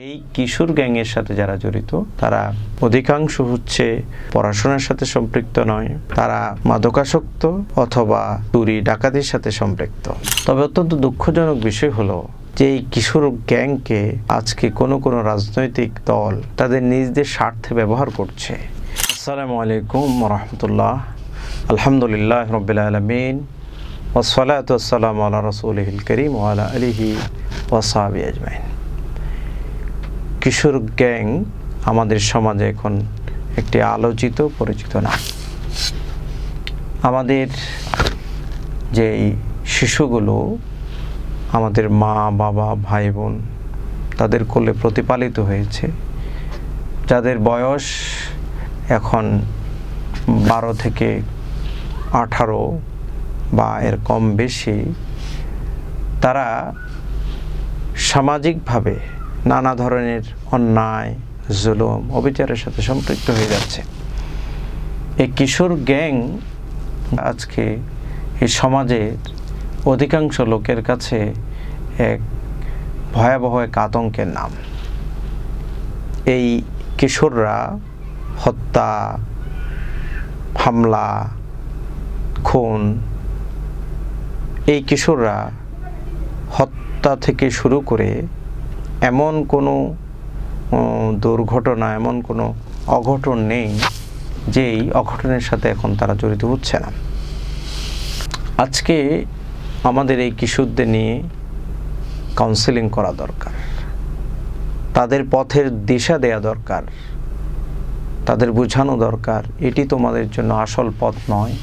এই কিশোর গ্যাংয়ের সাথে যারা জড়িত তারা অধিকাংশ হচ্ছে পড়াশোনার সাথে সম্পৃক্ত নয়, তারা মাদকাসক্ত অথবা চুরি ডাকাতির সাথে সম্পৃক্ত। তবে অত্যন্ত দুঃখজনক বিষয় হলো যে এই কিশোর গ্যাংকে আজকে কোনো রাজনৈতিক দল তাদের নিজেদের স্বার্থে ব্যবহার করছে। আসসালামু আলাইকুম ওয়া রাহমাতুল্লাহ। আলহামদুলিল্লাহ রাব্বিল আলামিন ওয়াসসালাতু ওয়াসসালামু আলা রাসূলিহিল কারীম ওয়া আলা আলিহি ওয়া সাহবিহি আজমাইন। কিশোর গ্যাং আমাদের সমাজে এখন একটি আলোচিত পরিচিত নাম। আমাদের যে শিশুগুলো আমাদের মা বাবা ভাই বোন তাদের কোলে প্রতিপালিত হয়েছে, যাদের বয়স এখন 12 থেকে 18 বা এর কম বেশি, তারা সামাজিকভাবে নানা ধরনের অন্যায় জুলুম অবিচারের সাথে সম্পৃক্ত হয়ে যাচ্ছে। এই কিশোর গ্যাং আজকে এই সমাজের অধিকাংশ লোকের কাছে এক ভয়াবহ এক আতঙ্কের নাম। এই কিশোররা হত্যা, হামলা, খুন, এই কিশোররা হত্যা থেকে শুরু করে এমন কোনো দুর্ঘটনা, এমন কোনো অঘটন নেই যেই অঘটনের সাথে এখন তারা জড়িত হচ্ছে না। আজকে আমাদের এই কিশোরদের নিয়ে কাউন্সেলিং করা দরকার, তাদের পথের দিশা দেয়া দরকার, তাদের বোঝানো দরকার এটি তোমাদের জন্য আসল পথ নয়,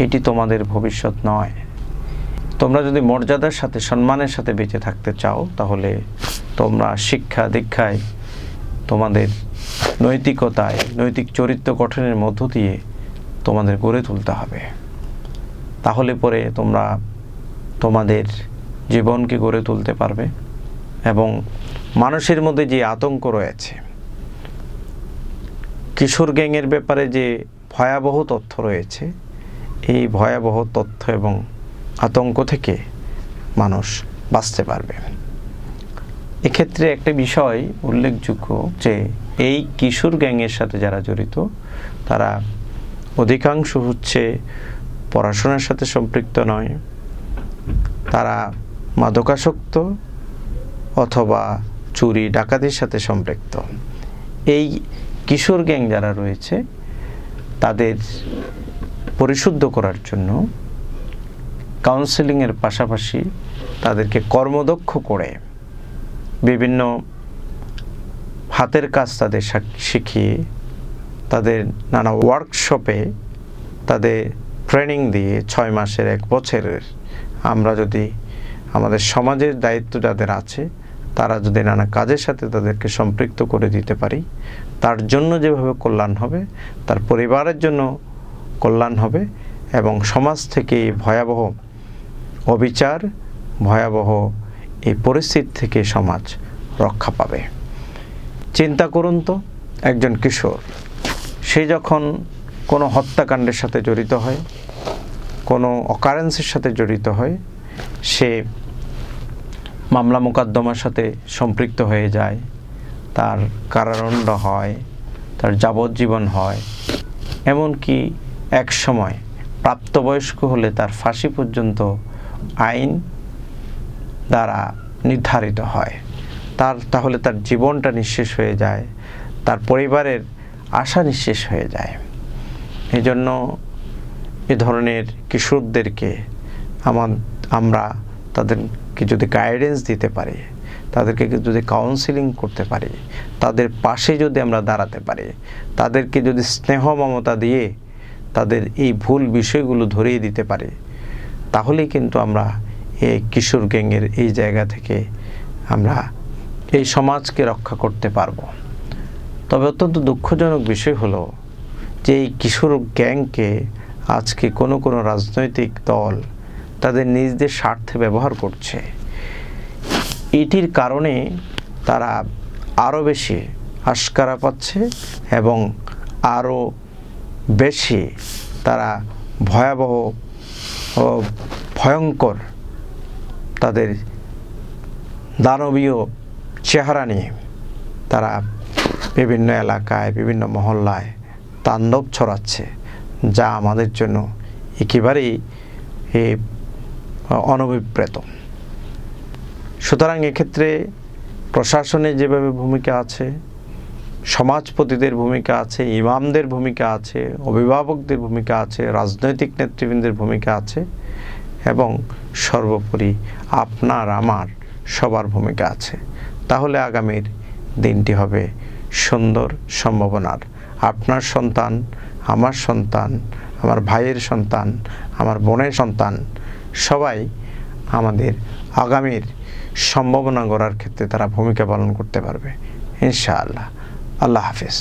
এটি তোমাদের ভবিষ্যৎ নয়। তোমরা যদি মর্যাদার সাথে সম্মানের সাথে বেঁচে থাকতে চাও তাহলে তোমরা শিক্ষা দীক্ষায়, তোমাদের নৈতিকতায়, নৈতিক চরিত্র গঠনের মধ্য দিয়ে তোমাদের গড়ে তুলতে হবে। তাহলে পরে তোমরা তোমাদের জীবনকে গড়ে তুলতে পারবে এবং মানুষের মধ্যে যে আতঙ্ক রয়েছে, কিশোর গ্যাংয়ের ব্যাপারে যে ভয়াবহ তথ্য রয়েছে, এই ভয়াবহ তথ্য এবং আতঙ্ক থেকে মানুষ বাঁচতে পারবে। এক্ষেত্রে একটা বিষয় উল্লেখযোগ্য যে এই কিশোর গ্যাংয়ের সাথে যারা জড়িত তারা অধিকাংশ হচ্ছে পড়াশোনার সাথে সম্পৃক্ত নয়, তারা মাদকাসক্ত অথবা চুরি ডাকাতির সাথে সম্পৃক্ত। এই কিশোর গ্যাং যারা রয়েছে তাদের পরিশুদ্ধ করার জন্য কাউন্সেলিংয়ের পাশাপাশি তাদেরকে কর্মদক্ষ করে বিভিন্ন হাতের কাজ তাদের শিখিয়ে, তাদের নানা ওয়ার্কশপে তাদের ট্রেনিং দিয়ে 6 মাসের 1 বছরের, আমরা যদি আমাদের সমাজের দায়িত্ব যাদের আছে তারা যদি নানা কাজের সাথে তাদেরকে সম্পৃক্ত করে দিতে পারি, তার জন্য যেভাবে কল্যাণ হবে, তার পরিবারের জন্য কল্যাণ হবে এবং সমাজ থেকে এই ভয়াবহ অবিচার, ভয়াবহ এই পরিস্থিতি থেকে সমাজ রক্ষা পাবে। চিন্তা করুন তো, একজন কিশোর সে যখন কোনো হত্যাকাণ্ডের সাথে জড়িত হয়, কোনো অকারেন্সের সাথে জড়িত হয়, সে মামলা মোকদ্দমার সাথে সম্পৃক্ত হয়ে যায়, তার কারাদণ্ড হয়, তার যাবজ্জীবন হয়, এমনকি এক সময় প্রাপ্তবয়স্ক হলে তার ফাঁসি পর্যন্ত আইন দ্বারা নির্ধারিত হয়। তাহলে তার জীবনটা নিঃশেষ হয়ে যায়, তার পরিবারের আশা নিঃশেষ হয়ে যায়। এই জন্য এ ধরনের কিশোরদেরকে আমরা তাদেরকে যদি গাইডেন্স দিতে পারি, তাদেরকে যদি কাউন্সেলিং করতে পারি, তাদের পাশে যদি আমরা দাঁড়াতে পারি, তাদেরকে যদি স্নেহ মমতা দিয়ে তাদের এই ভুল বিষয়গুলো ধরিয়ে দিতে পারি, তাহলেই কিন্তু আমরা এই কিশোর গ্যাংয়ের এই জায়গা থেকে আমরা এই সমাজকে রক্ষা করতে পারব। তবে অত্যন্ত দুঃখজনক বিষয় হলো যে এই কিশোর গ্যাংকে আজকে কোনো রাজনৈতিক দল তাদের নিজেদের স্বার্থে ব্যবহার করছে। এটির কারণে তারা আরও বেশি আশকারা পাচ্ছে এবং আরও বেশি তারা ভয়াবহ ও ভয়ঙ্কর তাদের দানবীয় চেহারা নিয়ে তারা বিভিন্ন এলাকায়, বিভিন্ন মহল্লায় তাণ্ডব ছড়াচ্ছে, যা আমাদের জন্য একেবারেই অনভিপ্রেত। সুতরাং এক্ষেত্রে প্রশাসনের যেভাবে ভূমিকা আছে, সমাজপতিদের ভূমিকা আছে, ইমামদের ভূমিকা আছে, অভিভাবকদের ভূমিকা আছে, রাজনৈতিক নেতৃবৃন্দের ভূমিকা আছে এবং সর্বোপরি আপনার আমার সবার ভূমিকা আছে। তাহলে আগামীর দিনটি হবে সুন্দর সম্ভাবনার। আপনার সন্তান, আমার সন্তান, আমার ভাইয়ের সন্তান, আমার বোনের সন্তান, সবাই আমাদের আগামীর সম্ভাবনা গড়ার ক্ষেত্রে তারা ভূমিকা পালন করতে পারবে ইনশাআল্লাহ। আল্লাহ হাফেজ।